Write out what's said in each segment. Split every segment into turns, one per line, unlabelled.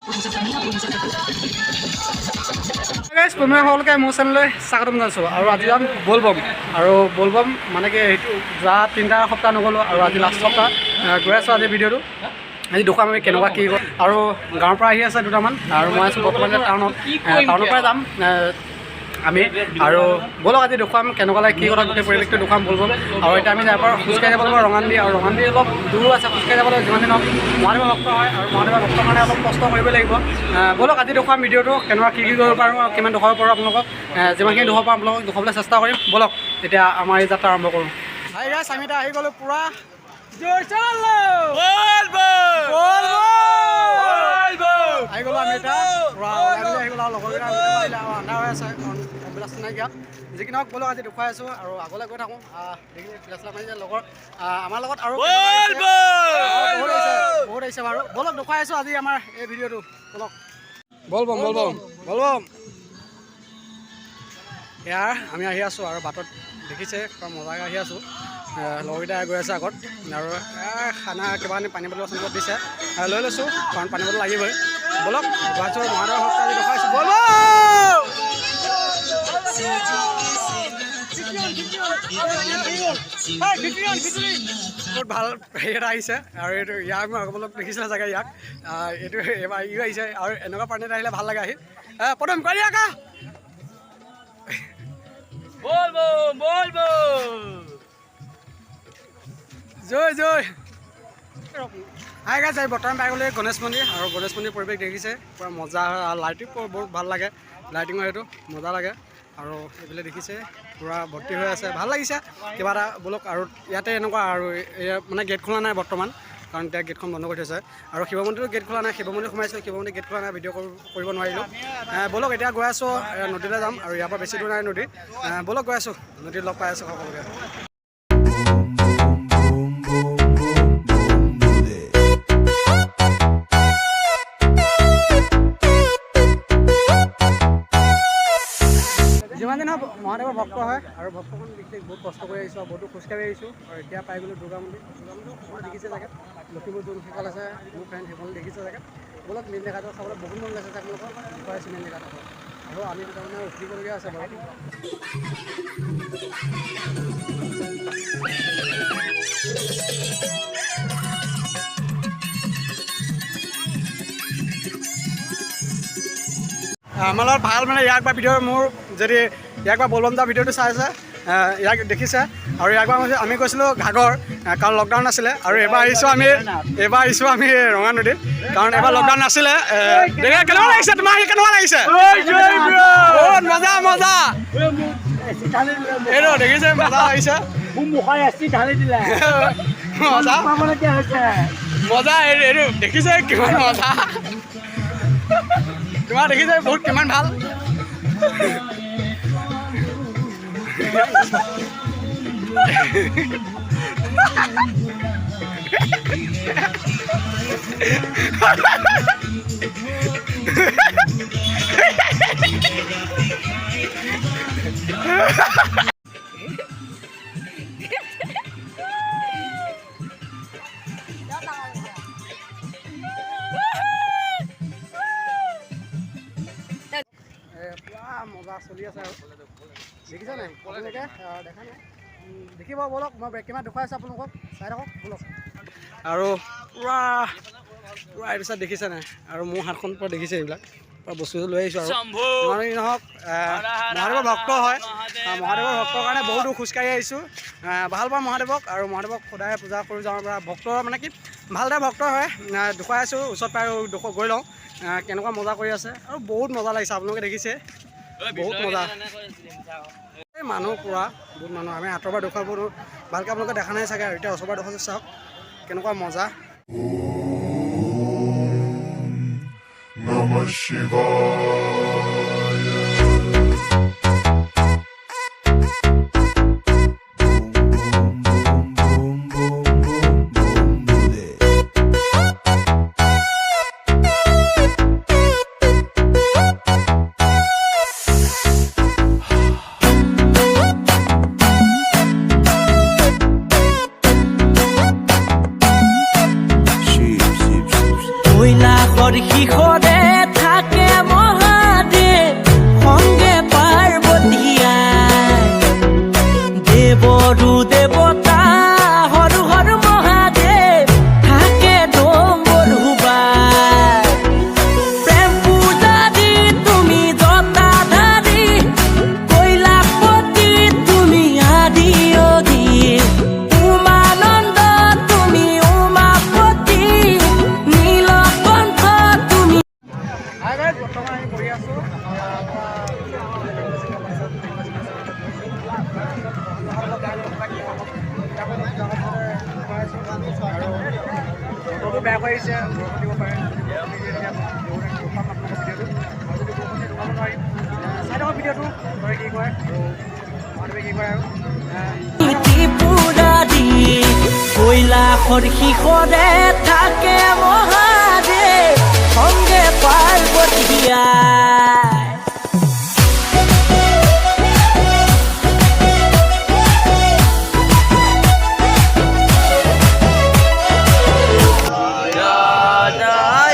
তুমি সকলোকে মোৰ চেনেললৈ স্বাগতম জনাইছোঁ আৰু আজি যাম বলবম আৰু বলবম মানে কি সেইটো যোৱা 3টা সপ্তাহ নগ'লোঁ আৰু আজি লাষ্ট সপ্তাহ গৈ আছোঁ আজি ভিডিঅ'টো আজি দেখুৱাম আমি কেনেকুৱা কি কৰোঁ আৰু গাঁৱৰ পৰা আহি আছে দুটামান আৰু মই আছোঁ বৰ্তমান টাউনৰ পৰা যাম আমি আৰু ব'লক আজি দেখুৱাম কেনেকুৱা লাগে কি কথা গোটেই পৰিৱেশটো দেখুৱাম বলবম আৰু এতিয়া আমি তাৰ পৰা খোজকাঢ়ি যাব লাগিব ৰঙানদী আৰু ৰঙানদী অলপ দূৰো আছে খোজকাঢ়ি যাব লাগিব যিমান দিন মহাদেৱৰ ভক্ত হয় আৰু মহাদেৱৰ ভক্তৰ কাৰণে অলপ কষ্ট কৰিব লাগিব ব'লক আজি দেখুৱাম ভিডিঅ'টো কেনেকুৱা কি কৰিব পাৰোঁ আৰু কিমান দেখুৱাব পাৰোঁ আপোনালোকক যিমানখিনি দেখুৱাব পাৰোঁ আপোনালোকক দেখুৱাবলৈ চেষ্টা কৰিম ব'লক এতিয়া আমাৰ এই যাত্ৰা আৰম্ভ কৰোঁ হাই গাইছ আমি এতিয়া আহি গ'লোঁ পূৰা আহি গ'লোঁ আমি এতিয়া পূৰা আহি গ'লোঁ আৰু লগৰকেইটা আন্ধাৰ হৈ আছে অভিলাষ নাইকিয়া যি কি নহওক ব'লক আজি দেখুৱাই আছোঁ আৰু আগলৈ গৈ থাকোঁ দেখিলে ফিলাচলা মাৰি যে লগৰ আমাৰ লগত আৰু বহুত আহিছে বাৰু ব'লক দেখুৱাই আছোঁ আজি আমাৰ এই ভিডিঅ'টো ব'লক বলবম ইয়াৰ আমি আহি আছোঁ আৰু বাটত দেখিছে পূৰা মজাকৈ আহি আছোঁ লগৰকেইটা গৈ আছে আগত আৰু খানা কিবা পানী বটল চানী বটল দিছে লৈ লৈছোঁ কাৰণ পানী বটল লাগিবই ব'লক গুৱাহাটীৰ মহাদেৱৰ ভক্ত আজি দেখুৱাইছোঁ বহুত ভাল হেৰি এটা আহিছে আৰু এইটো ইয়াক মই আগত দেখিছিলে চাগে ইয়াক এইটো এবাৰ ইও আহিছে আৰু এনেকুৱা পানী এটা আহিলে ভাল লাগে আহি প্ৰথম কৰি আকা জয় জয় হাই গাইছ এই বৰ্তমান পাই গ'লে গণেশ মন্দিৰ আৰু গণেশ মন্দিৰ পৰিৱেশ দেখিছে পূৰা মজা লাইটিং বহুত ভাল লাগে লাইটিঙৰ সেইটো মজা লাগে আৰু এইবিলাক দেখিছে পূৰা ভৰ্তি হৈ আছে ভাল লাগিছে কিবা এটা ব'লক আৰু ইয়াতে এনেকুৱা আৰু মানে গেট খোলা নাই বৰ্তমান কাৰণ এতিয়া গেটখন বন্ধ কৰি থৈছে আৰু শিৱ মন্দিৰো গেট খোলা নাই শিৱ মন্দিৰ সোমাইছোঁ শিৱ মন্দিৰ গেট খোলা নাই ভিডিঅ' কৰিব নোৱাৰিলোঁ ব'লক এতিয়া গৈ আছোঁ নদীলৈ যাম আৰু ইয়াৰ পৰা বেছি দূৰ নাই নদী ব'লক গৈ আছোঁ নদীত লগ পাই আছোঁ সকলোকে যিমান দিন মহাদেৱৰ ভক্ত হয় আৰু ভক্তখন দেখিলে বহুত কষ্ট কৰি আহিছোঁ আৰু বহুতো খোজকাঢ়ি আহিছোঁ আৰু এতিয়া পাই গ'লোঁ দুৰ্গা মন্দিৰ সকলো দেখিছে চাগে লখিমপুৰ যোন সেইফাল আছে মোৰ ফ্ৰেণ্ড সেইফালে দেখিছে চাগে ব'লক মেইন জেগাটো চাবলৈ বহুত মন গৈছে আপোনালোকক দেখুৱাইছোঁ মেইন জেগাটো আৰু আমি দুটামানে উঠিবলগীয়া আছে বাৰু আমাৰ লগত ভাল মানে ইয়াক বা ভিডিঅ' মোৰ যদি ইয়াক বা বলবম দা ভিডিঅ'টো চাইছে ইয়াক দেখিছে আৰু ইয়াক বা আমি গৈছিলোঁ ঘাগৰ কাৰণ লকডাউন নাছিলে আৰু এইবাৰ আহিছোঁ আমি ৰঙা নদীত কাৰণ এইবাৰ লকডাউন নাছিলে কেনেকুৱা লাগিছে তোমাৰ আহি কেনেকুৱা লাগিছে মজা এইটো দেখিছে মজা লাগিছে মজা এইটো দেখিছে কিমান মজা তোমাৰ দেখিছে বহুত কিমান ভাল মজা চলি আছে আৰু দেখিছে নাই আপোনালোকে দেখা নাই দেখিব ব'লক মই কিমান দেখুৱাই আছোঁ আপোনালোকক চাই থাকক ব'লক আৰু পূৰা এইটো চাই দেখিছে নাই আৰু মোৰ হাতখন পূৰা দেখিছে এইবিলাক পূৰা বস্তু লৈ আহিছোঁ আৰু যিমানেই নহওক মহাদেৱৰ ভক্ত হয় মহাদেৱৰ ভক্তৰ কাৰণে বহুতো খোজকাঢ়ি আহিছোঁ ভাল পাওঁ মহাদেৱক আৰু মহাদেৱক সদায় পূজা কৰি যাওঁ পৰা ভক্তৰ মানে কি ভালদৰে ভক্ত হয় দেখুৱাই আছোঁ ওচৰত পাই গৈ লওঁ কেনেকুৱা মজা কৰি আছে আৰু বহুত মজা লাগিছে আপোনালোকে দেখিছে বহুত মজা এই মানুহ পূৰা বহুত মানুহ আমি আঁতৰ পৰা দেখুৱাব ভালকৈ আপোনালোকে দেখা নাই চাগে আৰু এতিয়া ওচৰৰ পৰা দেখুৱাইছোঁ চাওক কেনেকুৱা মজা নমঃ শিৱায়
কৈলাশৰ শিখৰে সৰু দেৱতা হৰ হৰ মহাদেৱ থাকে ডম্বৰ হুবাই প্ৰেম পূজা দি তুমি জটাধাৰী কৈলাশপতি তুমি আদি অধি উমানন্দ তুমি উমাপতি নীলকণ্ঠ তুমি
হাই গাইজ বৰ্তমান আমি কৰি আছোঁ বতৰটো বেয়া কৰি আহিছে বৰষুণ দিব পাৰে চাই থাকক ভিডিঅ'টো তই কি কয় আৰু কি কয় আৰু
ত্ৰিপুৰাৰী কৈলাশৰ শিখৰে থাকে মহাদেৱ সংগে পাৰ্বতীয়া জয়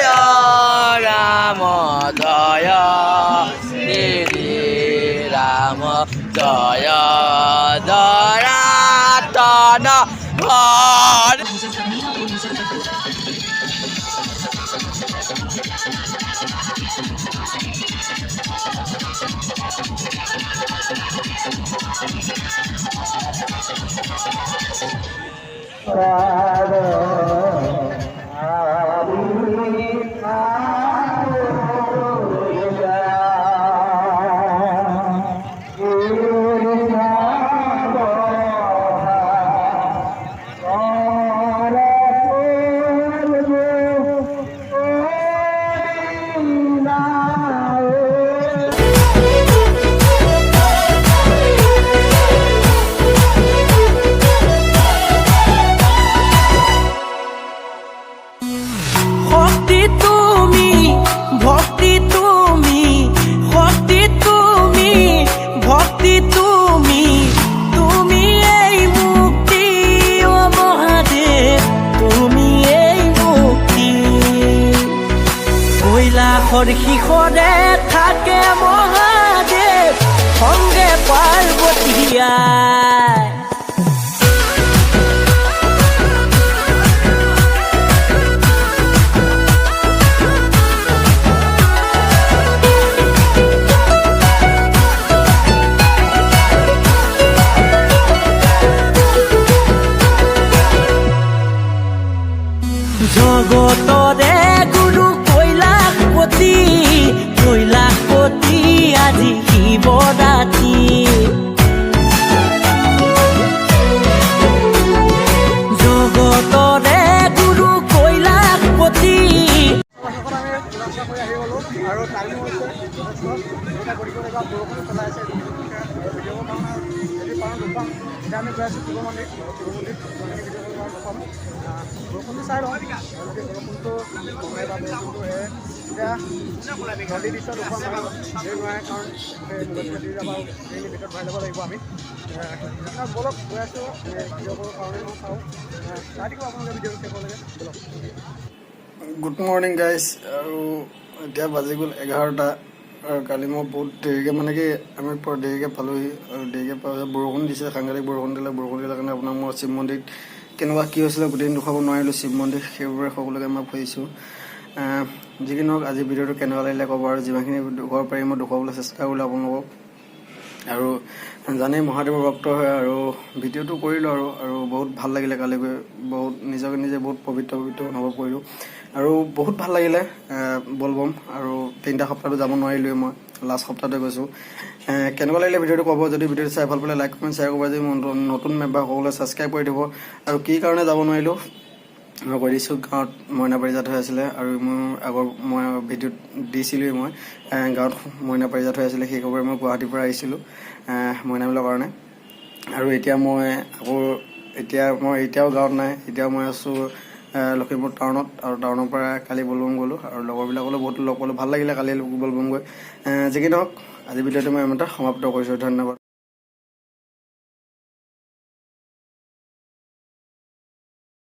জনাতন কৈলাশৰ শিখৰে থাকে মহাদেৱ সংগে পাৰ্বতীয়া জগতৰে গুৰু কৈলাশপতি আজি শিৱৰাত্ৰি জগতৰে গুৰু কৈলাশপতি
আৰু টাইমো হৈছে বৰষুণ চলাইছে ভিডিঅ' কাৰণে যদি পাৰোঁ দুপাম এতিয়া আমি গৈ আছোঁ শিৱ মন্দিৰ বৰষুণটো চাই লওঁ যদি বৰষুণটো কমে বা বৰষুণটো এতিয়া নদী দৃশ্য দুখন নোৱাৰে কাৰণ মোবাইল দি যাব ট্ৰেইনৰ ভিতৰত ভৰাই ল'ব লাগিব আমি বলক গৈ আছোঁ ভিডিঅ'বোৰৰ কাৰণে মই চাওঁ চাই থাকিব আপোনালোকে ভিডিঅ'টো শেষ হ'বলৈকে বলক গুড মৰ্ণিং গাইজ আৰু এতিয়া বাজি গ'ল 11টা আৰু কালি মই বহুত দেৰিকৈ মানে কি আমি দেৰিকৈ পালোঁহি আৰু দেৰিকৈ পালোঁ বৰষুণ দিছে সাংঘাতিক বৰষুণ দিলে কাৰণে আপোনাক মই শিৱ মন্দিৰত কেনেকুৱা কি হৈছিলে গোটেইদিন দেখুৱাব নোৱাৰিলোঁ শিৱ মন্দিৰ সেইবোৰে সকলোকে মই খুজিছোঁ যি কি নহওক আজি ভিডিঅ'টো কেনেকুৱা লাগিলে ক'ব আৰু যিমানখিনি দেখুৱাব পাৰি মই দেখুৱাবলৈ চেষ্টা কৰিলোঁ আপোনালোকক আৰু জানেই মহাদেৱৰ ভক্ত হয় আৰু ভিডিঅ'টো কৰিলোঁ আৰু বহুত ভাল লাগিলে কালি গৈ বহুত নিজকে নিজে বহুত পবিত্ৰ অনুভৱ কৰিলোঁ আৰু বহুত ভাল লাগিলে বলবম আৰু 3টা সপ্তাহটো যাব নোৱাৰিলোঁৱে মই লাষ্ট সপ্তাহতে গৈছোঁ কেনেকুৱা লাগিলে ভিডিঅ'টো ক'ব যদি ভিডিঅ'টো চাই ভাল পালে লাইক কমেণ্ট শ্বেয়াৰ কৰিব যদি নতুন মেম্বাৰ সকলোৱে ছাবস্ক্ৰাইব কৰি দিব আৰু কি কাৰণে যাব নোৱাৰিলোঁ মই কৈ দিছোঁ গাঁৱত মইনা পাৰিজাত হৈ আছিলে আৰু মোৰ আগৰ মই ভিডিঅ'ত দিছিলোঁৱেই মই গাঁৱত মইনা পাৰিজাত হৈ আছিলে সেই খবৰে মই গুৱাহাটীৰ পৰা আহিছিলোঁ মইনাবিলাকৰ কাৰণে আৰু এতিয়া মই এতিয়াও গাঁৱত নাই এতিয়াও মই আছোঁ লখিমপুৰ টাউনত আৰু টাউনৰ পৰা কালি বলবম গ'লোঁ আৰু লগৰবিলাকলৈ বহুত লগ পালোঁ ভাল লাগিলে কালি বলবম গৈ যি কি নহওক আজি ভিডিঅ'টো মই ইমানতে সমাপ্ত কৰিছোঁ ধন্যবাদ